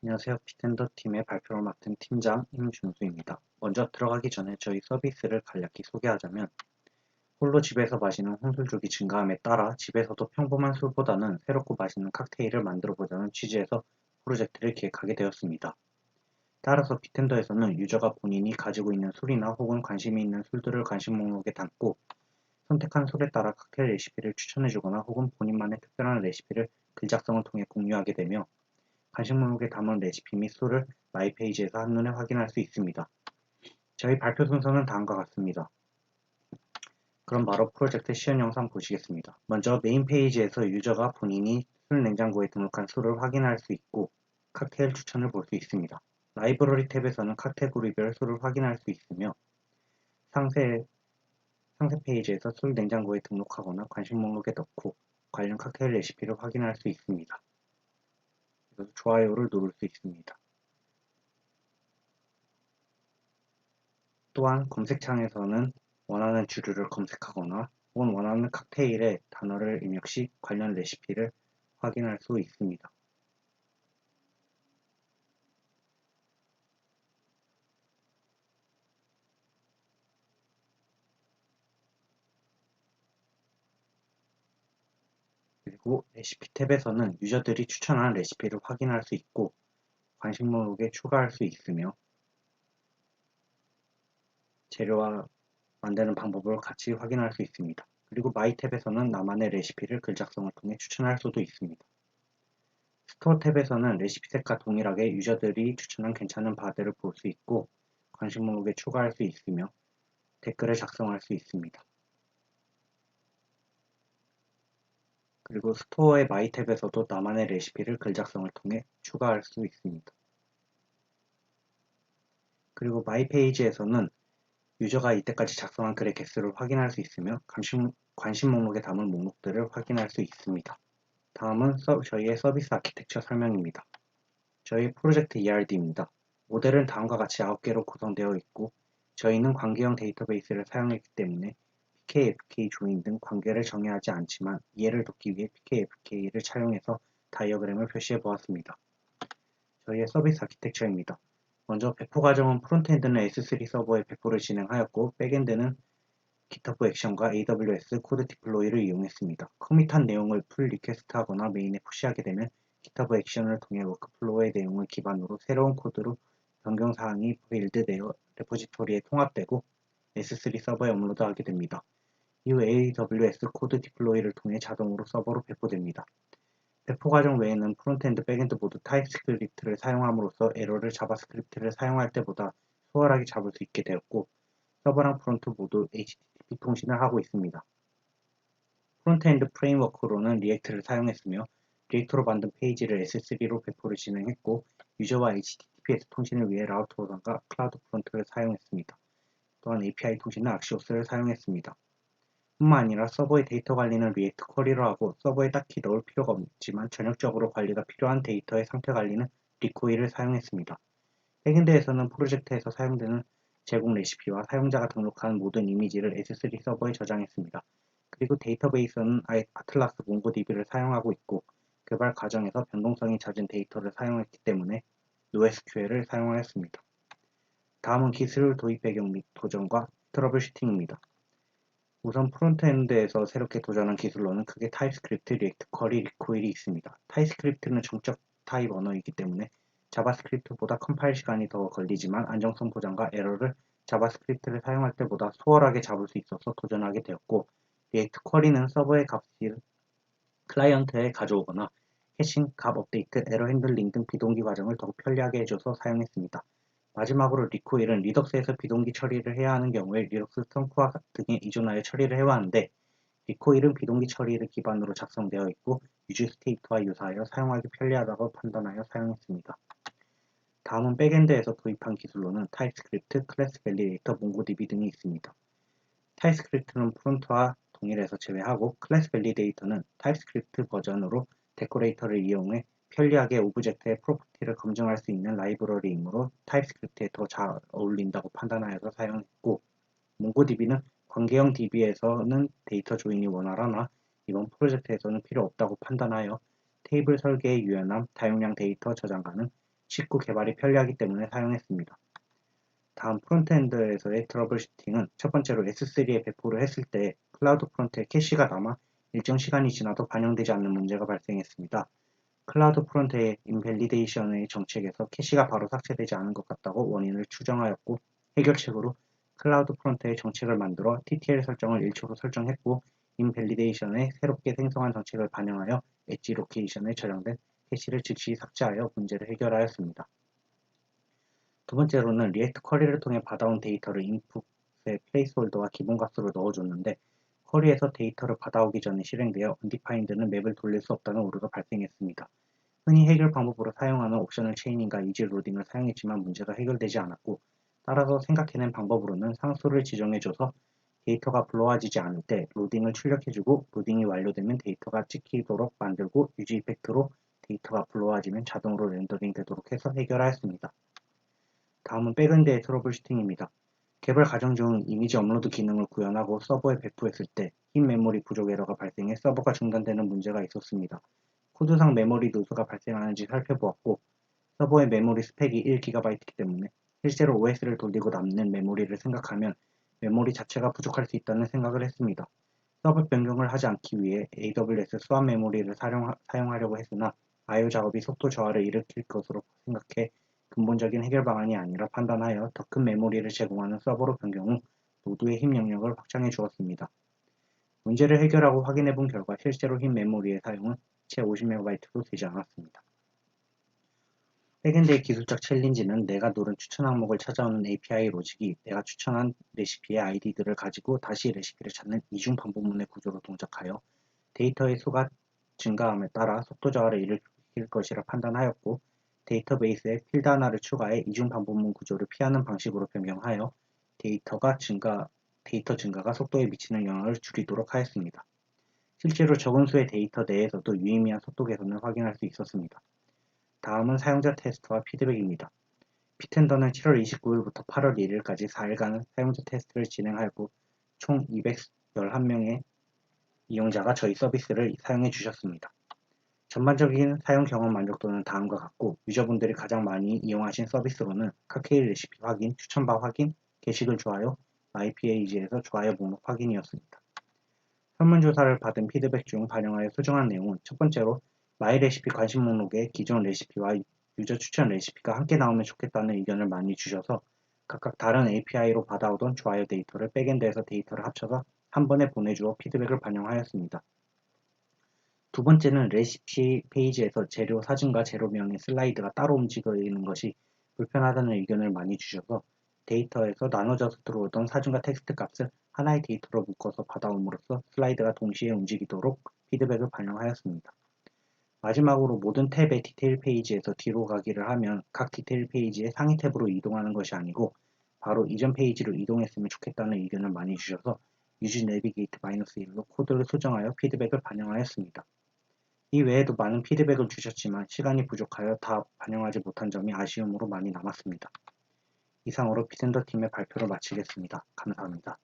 안녕하세요. 비텐더 팀의 발표를 맡은 팀장 임준수입니다. 먼저 들어가기 전에 저희 서비스를 간략히 소개하자면 홀로 집에서 마시는 혼술족이 증가함에 따라 집에서도 평범한 술보다는 새롭고 맛있는 칵테일을 만들어보자는 취지에서 프로젝트를 기획하게 되었습니다. 따라서 비텐더에서는 유저가 본인이 가지고 있는 술이나 혹은 관심이 있는 술들을 관심 목록에 담고 선택한 술에 따라 칵테일 레시피를 추천해주거나 혹은 본인만의 특별한 레시피를 글작성을 통해 공유하게 되며 간식 목록에 담은 레시피 및 술을 마이 페이지에서 한눈에 확인할 수 있습니다. 저희 발표 순서는 다음과 같습니다. 그럼 바로 프로젝트 시연 영상 보시겠습니다. 먼저 메인 페이지에서 유저가 본인이 술 냉장고에 등록한 술을 확인할 수 있고 칵테일 추천을 볼 수 있습니다. 라이브러리 탭에서는 카테고리별 술을 확인할 수 있으며 상세 페이지에서 술 냉장고에 등록하거나 관심 목록에 넣고 관련 칵테일 레시피를 확인할 수 있습니다. 그래서 좋아요를 누를 수 있습니다. 또한 검색창에서는 원하는 주류를 검색하거나 혹은 원하는 칵테일의 단어를 입력 시 관련 레시피를 확인할 수 있습니다. 그리고 레시피 탭에서는 유저들이 추천한 레시피를 확인할 수 있고 관심 목록에 추가할 수 있으며 재료와 만드는 방법을 같이 확인할 수 있습니다. 그리고 마이 탭에서는 나만의 레시피를 글 작성을 통해 추천할 수도 있습니다. 스토어 탭에서는 레시피 색과 동일하게 유저들이 추천한 괜찮은 바들을 볼 수 있고 관심 목록에 추가할 수 있으며 댓글을 작성할 수 있습니다. 그리고 스토어의 마이 탭에서도 나만의 레시피를 글 작성을 통해 추가할 수 있습니다. 그리고 마이 페이지에서는 유저가 이때까지 작성한 글의 개수를 확인할 수 있으며 관심 목록에 담은 목록들을 확인할 수 있습니다. 다음은 저희의 서비스 아키텍처 설명입니다. 저희 프로젝트 ERD입니다. 모델은 다음과 같이 9개로 구성되어 있고 저희는 관계형 데이터베이스를 사용했기 때문에 PKFK 조인 등 관계를 정의하지 않지만 이해를 돕기 위해 PKFK를 차용해서 다이어그램을 표시해 보았습니다. 저희의 서비스 아키텍처입니다. 먼저 배포 과정은 프론트엔드는 S3 서버에 배포를 진행하였고 백엔드는 GitHub 액션과 AWS 코드 디플로이를 이용했습니다. 커밋한 내용을 풀 리퀘스트하거나 메인에 푸시하게 되면 GitHub 액션을 통해 워크플로우의 내용을 기반으로 새로운 코드로 변경사항이 빌드되어 레포지토리에 통합되고 S3 서버에 업로드하게 됩니다. 이후 AWS 코드 디플로이를 통해 자동으로 서버로 배포됩니다. 배포 과정 외에는 프론트엔드, 백엔드 모두 타입스크립트를 사용함으로써 에러를 자바스크립트를 사용할 때보다 수월하게 잡을 수 있게 되었고 서버랑 프론트 모두 HTTP 통신을 하고 있습니다. 프론트엔드 프레임워크로는 리액트를 사용했으며 리액트로 만든 페이지를 S3로 배포를 진행했고 유저와 HTTPS 통신을 위해 라우터보다가 클라우드 프론트를 사용했습니다. 또한 API 통신은 악시오스를 사용했습니다. 뿐만 아니라 서버의 데이터 관리는 리액트 쿼리로 하고 서버에 딱히 넣을 필요가 없지만 전역적으로 관리가 필요한 데이터의 상태 관리는 리코일을 사용했습니다. 백엔드에서는 프로젝트에서 사용되는 제공 레시피와 사용자가 등록한 모든 이미지를 S3 서버에 저장했습니다. 그리고 데이터베이스는 아틀라스 몽고DB를 사용하고 있고 개발 과정에서 변동성이 잦은 데이터를 사용했기 때문에 NoSQL을 사용하였습니다. 다음은 기술 도입 배경 및 도전과 트러블 슈팅입니다. 우선 프론트엔드에서 새롭게 도전한 기술로는 크게 타입스크립트, 리액트 쿼리, 리코일이 있습니다. 타입스크립트는 정적 타입 언어이기 때문에 자바스크립트보다 컴파일 시간이 더 걸리지만 안정성 보장과 에러를 자바스크립트를 사용할 때보다 수월하게 잡을 수 있어서 도전하게 되었고 리액트 쿼리는 서버의 값을 클라이언트에 가져오거나 해싱, 값 업데이트, 에러 핸들링 등 비동기 과정을 더욱 편리하게 해줘서 사용했습니다. 마지막으로 리코일은 리덕스에서 비동기 처리를 해야 하는 경우에 리덕스 트렁크와 등에 이존하여 처리를 해야 하는데 리코일은 비동기 처리를 기반으로 작성되어 있고 유즈 스테이트와 유사하여 사용하기 편리하다고 판단하여 사용했습니다. 다음은 백엔드에서 도입한 기술로는 타입스크립트, 클래스 밸리데이터, 몽고DB 등이 있습니다. 타입스크립트는 프론트와 동일해서 제외하고 클래스 밸리데이터는 타입스크립트 버전으로 데코레이터를 이용해 편리하게 오브젝트의 프로퍼티를 검증할 수 있는 라이브러리이므로 타입스크립트에 더 잘 어울린다고 판단하여서 사용했고 몽고DB는 관계형 DB에서는 데이터 조인이 원활하나 이번 프로젝트에서는 필요 없다고 판단하여 테이블 설계의 유연함, 다용량 데이터 저장 가능, 쉽고 개발이 편리하기 때문에 사용했습니다. 다음 프론트엔드에서의 트러블 슈팅은 첫 번째로 S3에 배포를 했을 때 클라우드 프론트에 캐시가 남아 일정 시간이 지나도 반영되지 않는 문제가 발생했습니다. 클라우드 프론트의 인밸리데이션의 정책에서 캐시가 바로 삭제되지 않은 것 같다고 원인을 추정하였고, 해결책으로 클라우드 프론트의 정책을 만들어 TTL 설정을 1초로 설정했고, 인밸리데이션에 새롭게 생성한 정책을 반영하여 엣지 로케이션에 저장된 캐시를 즉시 삭제하여 문제를 해결하였습니다. 두 번째로는 리액트 쿼리를 통해 받아온 데이터를 인풋의 플레이스홀더와 기본값으로 넣어줬는데, 쿼리에서 데이터를 받아오기 전에 실행되어 undefined는 맵을 돌릴 수 없다는 오류가 발생했습니다. 흔히 해결 방법으로 사용하는 옵셔널 체인인과 이지 로딩을 사용했지만 문제가 해결되지 않았고, 따라서 생각해낸 방법으로는 상수를 지정해줘서 데이터가 불러와지지 않을 때 로딩을 출력해주고, 로딩이 완료되면 데이터가 찍히도록 만들고, 유지 이펙트로 데이터가 불러와지면 자동으로 렌더링 되도록 해서 해결하였습니다. 다음은 백엔드의 트러블 슈팅입니다. 개발 과정 중 이미지 업로드 기능을 구현하고 서버에 배포했을 때 흰 메모리 부족 에러가 발생해 서버가 중단되는 문제가 있었습니다. 코드상 메모리 누수가 발생하는지 살펴보았고, 서버의 메모리 스펙이 1GB이기 때문에 실제로 OS를 돌리고 남는 메모리를 생각하면 메모리 자체가 부족할 수 있다는 생각을 했습니다. 서버 변경을 하지 않기 위해 AWS 수압 메모리를 사용하려고 했으나 I/O 작업이 속도 저하를 일으킬 것으로 생각해 근본적인 해결 방안이 아니라 판단하여 더 큰 메모리를 제공하는 서버로 변경 후 노드의 힘 영역을 확장해 주었습니다. 문제를 해결하고 확인해 본 결과 실제로 흰 메모리의 사용은 채 50MB도 되지 않았습니다. 백엔드의 기술적 챌린지는 내가 누른 추천 항목을 찾아오는 API 로직이 내가 추천한 레시피의 아이디들을 가지고 다시 레시피를 찾는 이중 반복문의 구조로 동작하여 데이터의 수가 증가함에 따라 속도 저하를 일으킬 것이라 판단하였고, 데이터베이스에 필드 하나를 추가해 이중 반복문 구조를 피하는 방식으로 변경하여 데이터 증가가 속도에 미치는 영향을 줄이도록 하였습니다. 실제로 적은 수의 데이터 내에서도 유의미한 속도 개선을 확인할 수 있었습니다. 다음은 사용자 테스트와 피드백입니다. 피텐더는 7월 29일부터 8월 1일까지 4일간 사용자 테스트를 진행하였고, 총 211명의 이용자가 저희 서비스를 사용해 주셨습니다. 전반적인 사용 경험 만족도는 다음과 같고, 유저분들이 가장 많이 이용하신 서비스로는 칵테일 레시피 확인, 추천바 확인, 게시글 좋아요, 마이페이지에서 좋아요 목록 확인이었습니다. 설문조사를 받은 피드백 중 반영하여 수정한 내용은 첫 번째로 마이 레시피 관심 목록에 기존 레시피와 유저 추천 레시피가 함께 나오면 좋겠다는 의견을 많이 주셔서 각각 다른 API로 받아오던 좋아요 데이터를 백엔드에서 데이터를 합쳐서 한 번에 보내주어 피드백을 반영하였습니다. 두 번째는 레시피 페이지에서 재료 사진과 재료명의 슬라이드가 따로 움직이는 것이 불편하다는 의견을 많이 주셔서 데이터에서 나눠져서 들어오던 사진과 텍스트 값을 하나의 데이터로 묶어서 받아옴으로써 슬라이드가 동시에 움직이도록 피드백을 반영하였습니다. 마지막으로 모든 탭의 디테일 페이지에서 뒤로 가기를 하면 각 디테일 페이지의 상위 탭으로 이동하는 것이 아니고 바로 이전 페이지로 이동했으면 좋겠다는 의견을 많이 주셔서 유지 내비게이트 -1로 코드를 수정하여 피드백을 반영하였습니다. 이 외에도 많은 피드백을 주셨지만 시간이 부족하여 다 반영하지 못한 점이 아쉬움으로 많이 남았습니다. 이상으로 피텐더 팀의 발표를 마치겠습니다. 감사합니다.